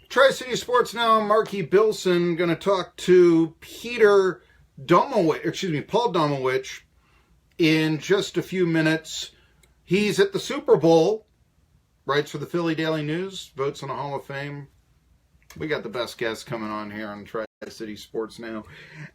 Tri-City Sports Now, Marky Billson, going to talk to Paul Domowitch in just a few minutes. He's at the Super Bowl, writes for the Philly Daily News, votes on the Hall of Fame. We got the best guests coming on here on Tri-City Sports Now.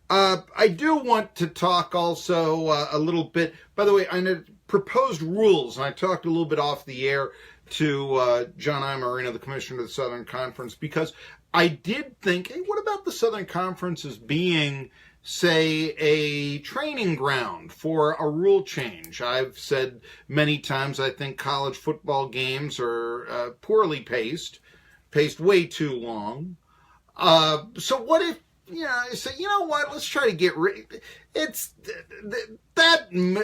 I do want to talk also a little bit, by the way, I proposed rules, and I talked a little bit off the air to John Iamarino, the commissioner of the Southern Conference, because I did think, hey, what about the Southern Conference as being, say, a training ground for a rule change? I've said many times I think college football games are poorly paced way too long. So what if, I say, you know what, let's try to get rid,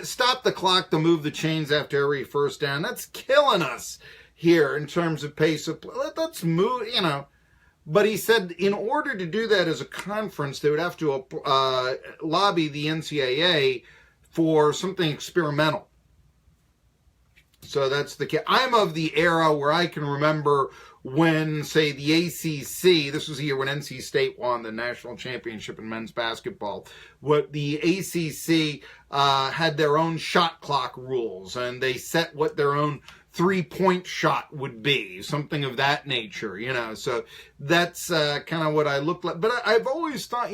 stop the clock to move the chains after every first down. That's killing us here in terms of pace of play. Let's move, But he said in order to do that as a conference, they would have to lobby the NCAA for something experimental. So that's the case. I'm of the era where I can remember when, say, the ACC, this was the year when NC State won the national championship in men's basketball, what the ACC had their own shot clock rules, and they set what their own three-point shot would be, something of that nature, So that's kind of what I looked like. But I've always thought,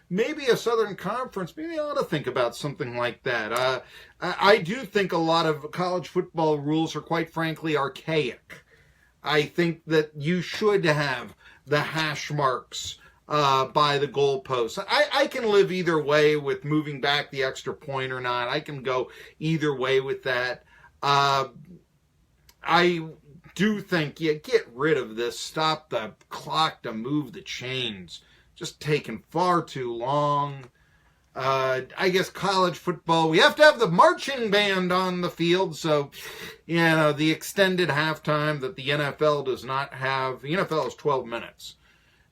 maybe a Southern Conference, maybe I ought to think about something like that. I do think a lot of college football rules are, quite frankly, archaic. I think that you should have the hash marks by the goalposts. I can live either way with moving back the extra point or not. I can go either way with that. I do think, get rid of this. Stop the clock to move the chains. Just taking far too long. I guess college football, we have to have the marching band on the field. So, the extended halftime that the NFL does not have. The NFL is 12 minutes.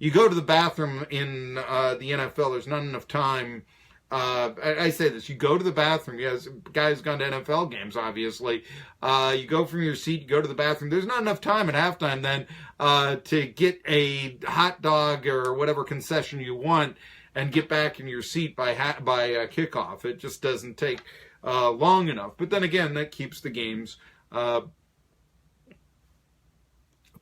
You go to the bathroom in the NFL, there's not enough time. I say this, you go to the bathroom, yes, guys gone to NFL games, obviously. You go from your seat, you go to the bathroom. There's not enough time at halftime then to get a hot dog or whatever concession you want and get back in your seat by kickoff. It just doesn't take long enough. But then again, that keeps the games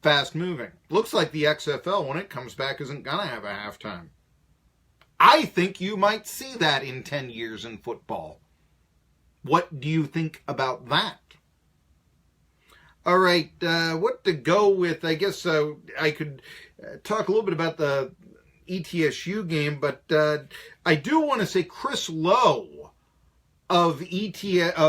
fast moving. Looks like the XFL, when it comes back, isn't going to have a halftime. I think you might see that in 10 years in football. What do you think about that? All right, what to go with? I guess I could talk a little bit about the ETSU game, but I do want to say Chris Lowe of ESPN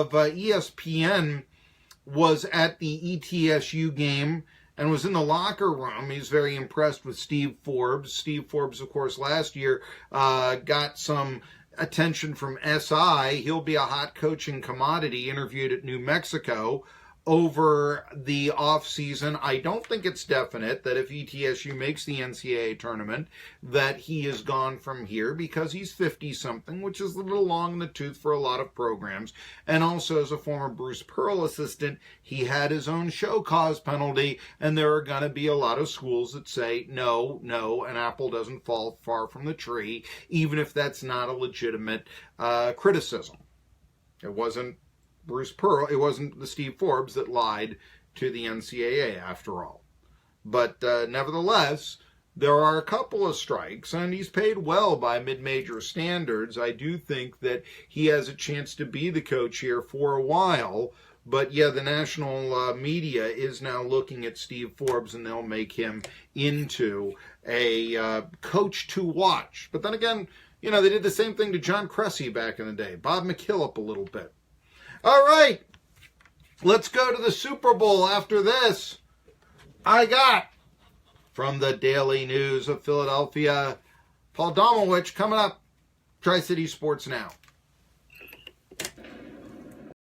was at the ETSU game and was in the locker room. He's very impressed with Steve Forbes. Steve Forbes, of course, last year got some attention from SI. He'll be a hot coaching commodity, interviewed at New Mexico over the offseason. I don't think it's definite that if ETSU makes the NCAA tournament that he is gone from here, because he's 50-something, which is a little long in the tooth for a lot of programs. And also, as a former Bruce Pearl assistant, he had his own show cause penalty, and there are going to be a lot of schools that say, no, an apple doesn't fall far from the tree, even if that's not a legitimate criticism. It wasn't Bruce Pearl, it wasn't the Steve Forbes that lied to the NCAA after all. But nevertheless, there are a couple of strikes, and he's paid well by mid-major standards. I do think that he has a chance to be the coach here for a while. But yeah, the national media is now looking at Steve Forbes, and they'll make him into a coach to watch. But then again, they did the same thing to John Cressy back in the day. Bob McKillop a little bit. All right, let's go to the Super Bowl after this. I got, from the Daily News of Philadelphia, Paul Domowitch coming up, Tri-City Sports Now.